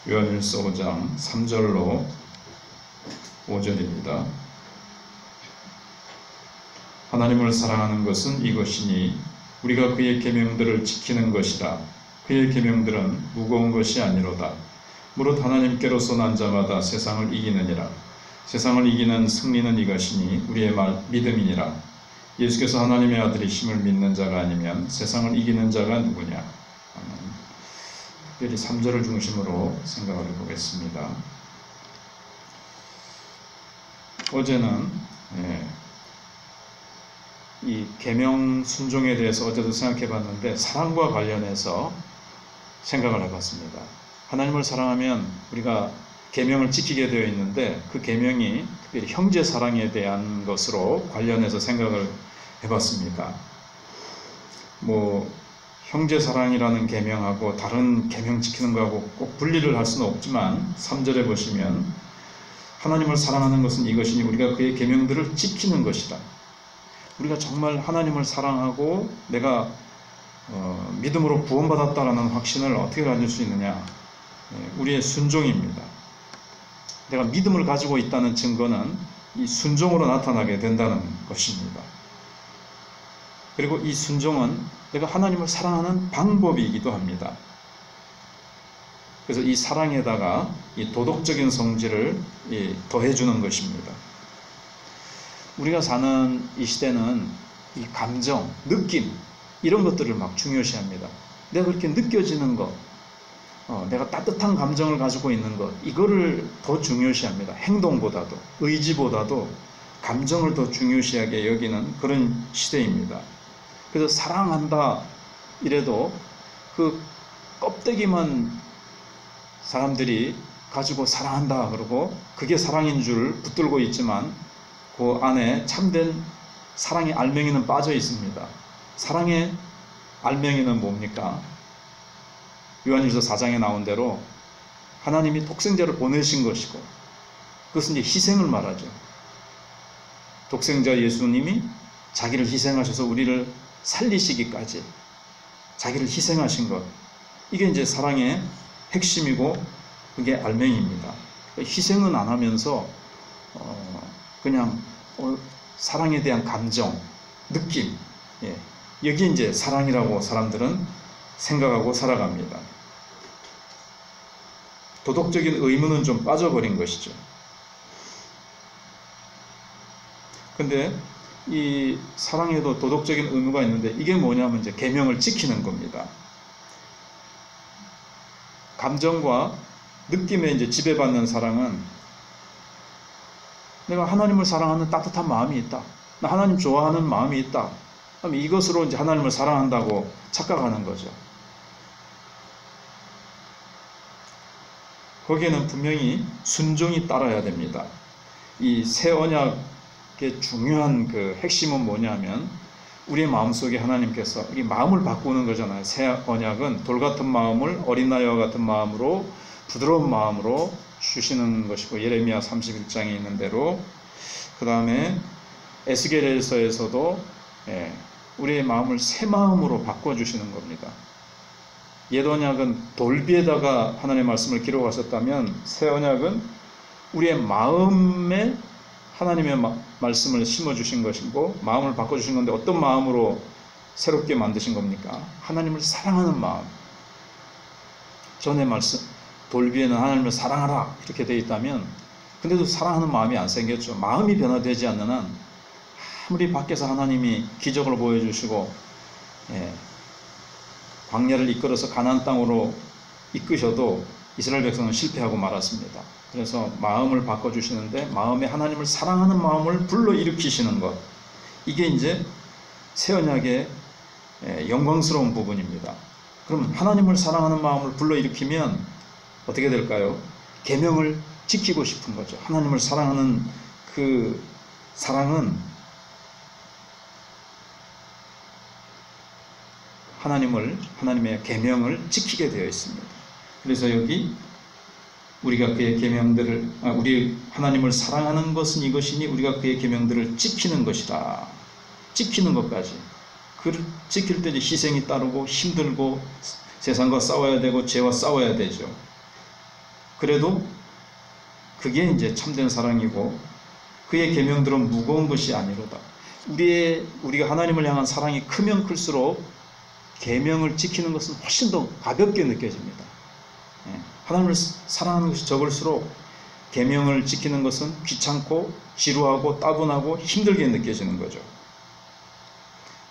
요한일서 5장 3절로 5절입니다. 하나님을 사랑하는 것은 이것이니 우리가 그의 계명들을 지키는 것이라. 그의 계명들은 무거운 것이 아니로다. 무릇 하나님께로서 난 자마다 세상을 이기느니라. 세상을 이기는 승리는 이것이니 우리의 믿음이니라. 예수께서 하나님의 아들이심을 믿는 자가 아니면 세상을 이기는 자가 누구냐. 특별히 3절을 중심으로 생각을 해보겠습니다. 어제는 이 계명 순종에 대해서 어제도 생각해 봤는데 사랑과 관련해서 생각을 해봤습니다. 하나님을 사랑하면 우리가 계명을 지키게 되어 있는데 그 계명이 특별히 형제 사랑에 대한 것으로 관련해서 생각을 해봤습니다. 형제 사랑이라는 계명하고 다른 계명 지키는 거하고 꼭 분리를 할 수는 없지만 3절에 보시면 하나님을 사랑하는 것은 이것이니 우리가 그의 계명들을 지키는 것이다. 우리가 정말 하나님을 사랑하고 내가 믿음으로 구원받았다라는 확신을 어떻게 가질 수 있느냐? 우리의 순종입니다. 내가 믿음을 가지고 있다는 증거는 이 순종으로 나타나게 된다는 것입니다. 그리고 이 순종은 내가 하나님을 사랑하는 방법이기도 합니다. 그래서 이 사랑에다가 이 도덕적인 성질을 더해주는 것입니다. 우리가 사는 이 시대는 이 감정, 느낌 이런 것들을 막 중요시합니다. 내가 그렇게 느껴지는 것, 내가 따뜻한 감정을 가지고 있는 것, 이거를 더 중요시합니다. 행동보다도, 의지보다도 감정을 더 중요시하게 여기는 그런 시대입니다. 그래서 사랑한다 이래도 그 껍데기만 사람들이 가지고 사랑한다 그러고 그게 사랑인 줄 붙들고 있지만 그 안에 참된 사랑의 알맹이는 빠져 있습니다. 사랑의 알맹이는 뭡니까? 요한일서 4장에 나온 대로 하나님이 독생자를 보내신 것이고 그것은 이제 희생을 말하죠. 독생자 예수님이 자기를 희생하셔서 우리를 살리시기까지 자기를 희생하신 것, 이게 이제 사랑의 핵심이고 그게 알맹이입니다. 희생은 안 하면서 그냥 사랑에 대한 감정, 느낌, 여기 이제 사랑이라고 사람들은 생각하고 살아갑니다. 도덕적인 의무는 좀 빠져버린 것이죠. 근데 이 사랑에도 도덕적인 의무가 있는데 이게 뭐냐면 이제 계명을 지키는 겁니다. 감정과 느낌에 이제 지배받는 사랑은 내가 하나님을 사랑하는 따뜻한 마음이 있다. 나 하나님 좋아하는 마음이 있다. 그럼 이것으로 이제 하나님을 사랑한다고 착각하는 거죠. 거기에는 분명히 순종이 따라야 됩니다. 이 새 언약의 중요한 그 핵심은 뭐냐면 우리의 마음속에 하나님께서 이 마음을 바꾸는 거잖아요. 새 언약은 돌 같은 마음을 어린 아이와 같은 마음으로 부드러운 마음으로 주시는 것이고 예레미야 31장에 있는 대로 그 다음에 에스겔서에서도 우리의 마음을 새 마음으로 바꿔주시는 겁니다. 옛 언약은 돌비에다가 하나님의 말씀을 기록하셨다면 새 언약은 우리의 마음에 하나님의 말씀을 심어주신 것이고 마음을 바꿔주신 건데 어떤 마음으로 새롭게 만드신 겁니까? 하나님을 사랑하는 마음. 전에 말씀 돌비에는 하나님을 사랑하라 이렇게 되어 있다면 근데도 사랑하는 마음이 안 생겼죠. 마음이 변화되지 않는 한 아무리 밖에서 하나님이 기적을 보여주시고 광야를 이끌어서 가나안 땅으로 이끄셔도 이스라엘 백성은 실패하고 말았습니다. 그래서 마음을 바꿔주시는데 마음에 하나님을 사랑하는 마음을 불러일으키시는 것, 이게 이제 새 언약의 영광스러운 부분입니다. 그럼 하나님을 사랑하는 마음을 불러일으키면 어떻게 될까요? 계명을 지키고 싶은 거죠. 하나님을 사랑하는 그 사랑은 하나님의 계명을 지키게 되어 있습니다. 그래서 여기 우리가 그의 계명들을 우리 하나님을 사랑하는 것은 이것이니 우리가 그의 계명들을 지키는 것이다. 지키는 것까지. 그 지킬 때 희생이 따르고 힘들고 세상과 싸워야 되고 죄와 싸워야 되죠. 그래도 그게 이제 참된 사랑이고 그의 계명들은 무거운 것이 아니로다. 우리가 하나님을 향한 사랑이 크면 클수록 계명을 지키는 것은 훨씬 더 가볍게 느껴집니다. 하나님을 사랑하는 것이 적을수록 계명을 지키는 것은 귀찮고 지루하고 따분하고 힘들게 느껴지는 거죠.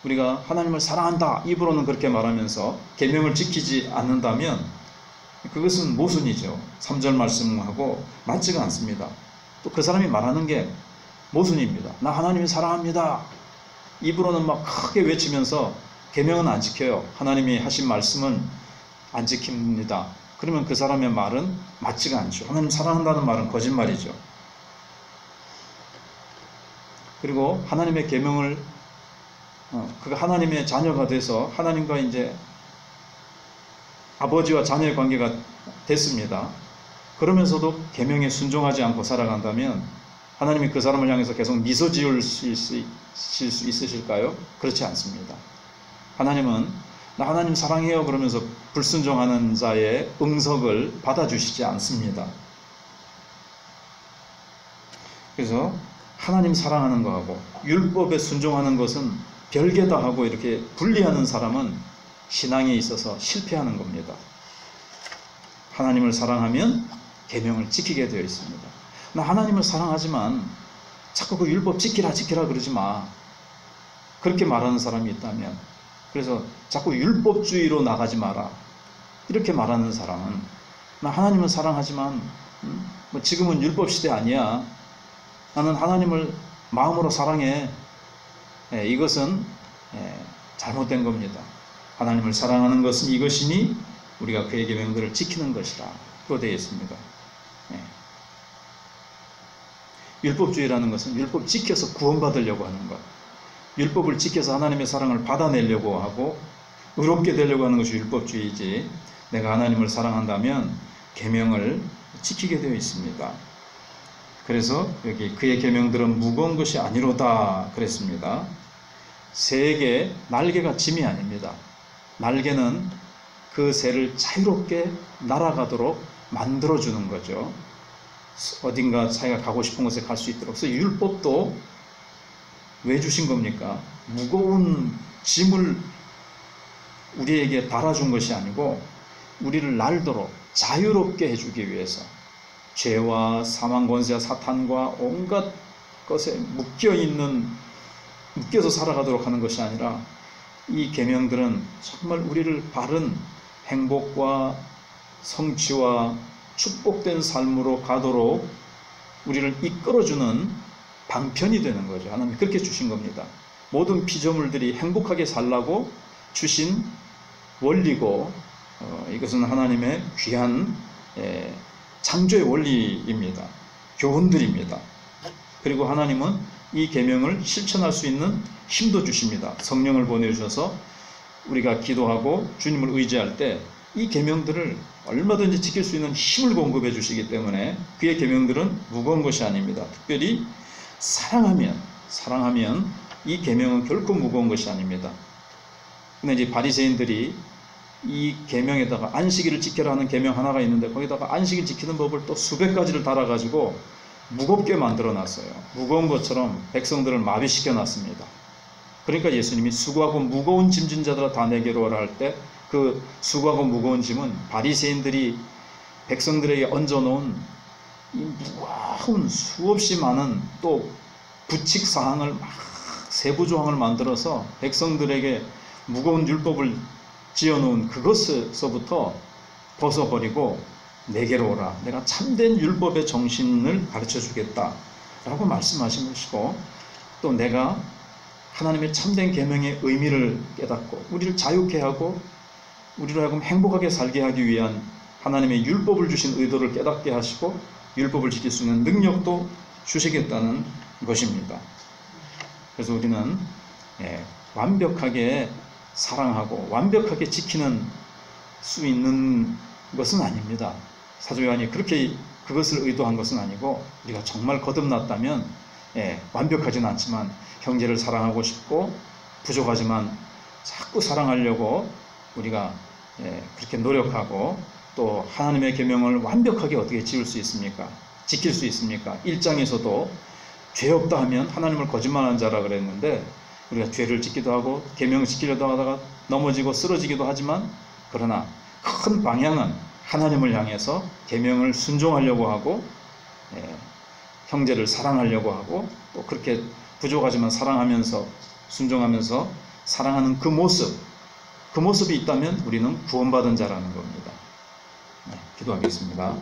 우리가 하나님을 사랑한다 입으로는 그렇게 말하면서 계명을 지키지 않는다면 그것은 모순이죠. 3절 말씀하고 맞지가 않습니다. 또 그 사람이 말하는 게 모순입니다. 나 하나님을 사랑합니다. 입으로는 막 크게 외치면서 계명은 안 지켜요. 하나님이 하신 말씀은 안 지킵니다. 그러면 그 사람의 말은 맞지가 않죠. 하나님 사랑한다는 말은 거짓말이죠. 그리고 하나님의 계명을 그가 하나님의 자녀가 돼서 하나님과 이제 아버지와 자녀의 관계가 됐습니다. 그러면서도 계명에 순종하지 않고 살아간다면 하나님이 그 사람을 향해서 계속 미소 지으실 수 있으실까요? 그렇지 않습니다. 하나님은 나 하나님 사랑해요 그러면서 불순종하는 자의 응석을 받아주시지 않습니다. 그래서 하나님 사랑하는 거하고 율법에 순종하는 것은 별개다 하고 이렇게 분리하는 사람은 신앙에 있어서 실패하는 겁니다. 하나님을 사랑하면 계명을 지키게 되어 있습니다. 나 하나님을 사랑하지만 자꾸 그 율법 지키라 그러지 마. 그렇게 말하는 사람이 있다면, 그래서 자꾸 율법주의로 나가지 마라 이렇게 말하는 사람은 나 하나님을 사랑하지만 뭐 지금은 율법 시대 아니야. 나는 하나님을 마음으로 사랑해. 이것은 잘못된 겁니다. 하나님을 사랑하는 것은 이것이니 우리가 그의 계명들을 지키는 것이라 또 되어 있습니다. 율법주의라는 것은 율법 지켜서 구원받으려고 하는 것, 율법을 지켜서 하나님의 사랑을 받아내려고 하고 의롭게 되려고 하는 것이 율법주의지, 내가 하나님을 사랑한다면 계명을 지키게 되어 있습니다. 그래서 여기 그의 계명들은 무거운 것이 아니로다 그랬습니다. 새에게 날개가 짐이 아닙니다. 날개는 그 새를 자유롭게 날아가도록 만들어주는 거죠. 어딘가 자기가 가고 싶은 곳에 갈 수 있도록. 그래서 율법도 왜 주신 겁니까? 무거운 짐을 우리에게 달아준 것이 아니고 우리를 날도록 자유롭게 해주기 위해서, 죄와 사망 권세와 사탄과 온갖 것에 묶여서 살아가도록 하는 것이 아니라 이 계명들은 정말 우리를 바른 행복과 성취와 축복된 삶으로 가도록 우리를 이끌어주는 방편이 되는 거죠. 하나님이 그렇게 주신 겁니다. 모든 피조물들이 행복하게 살라고 주신 원리고, 이것은 하나님의 귀한 창조의 원리입니다. 교훈들입니다. 그리고 하나님은 이 계명을 실천할 수 있는 힘도 주십니다. 성령을 보내주셔서 우리가 기도하고 주님을 의지할 때 이 계명들을 얼마든지 지킬 수 있는 힘을 공급해 주시기 때문에 그의 계명들은 무거운 것이 아닙니다. 특별히 사랑하면 이 계명은 결코 무거운 것이 아닙니다. 근데 이제 바리새인들이 이 계명에다가 안식일을 지켜라 하는 계명 하나가 있는데 거기다가 안식일 지키는 법을 또 수백 가지를 달아가지고 무겁게 만들어 놨어요. 무거운 것처럼 백성들을 마비시켜 놨습니다. 그러니까 예수님이 수고하고 무거운 짐진 자들아 다 내게로 오라 할 때 그 수고하고 무거운 짐은 바리새인들이 백성들에게 얹어놓은 이 무거운 수없이 많은 또 부칙 사항을 막 세부 조항을 만들어서 백성들에게 무거운 율법을 지어놓은 그것에서부터 벗어버리고 내게로 오라, 내가 참된 율법의 정신을 가르쳐 주겠다 라고 말씀하신 것이고, 또 내가 하나님의 참된 계명의 의미를 깨닫고 우리를 자유케 하고 우리로 하여금 행복하게 살게 하기 위한 하나님의 율법을 주신 의도를 깨닫게 하시고 율법을 지킬 수 있는 능력도 주시겠다는 것입니다. 그래서 우리는 완벽하게 사랑하고 완벽하게 지키는 수 있는 것은 아닙니다. 사도 요한이 그렇게 그것을 의도한 것은 아니고, 우리가 정말 거듭났다면 완벽하지는 않지만 형제를 사랑하고 싶고 부족하지만 자꾸 사랑하려고 우리가 그렇게 노력하고 또 하나님의 계명을 완벽하게 어떻게 지킬 수 있습니까? 1장에서도 죄 없다 하면 하나님을 거짓말하는 자라 그랬는데, 우리가 죄를 짓기도 하고 계명 지키려고 하다가 넘어지고 쓰러지기도 하지만, 그러나 큰 방향은 하나님을 향해서 계명을 순종하려고 하고, 형제를 사랑하려고 하고, 또 그렇게 부족하지만 사랑하면서 순종하면서 사랑하는 그 모습이 있다면 우리는 구원받은 자라는 겁니다. 기도하겠습니다.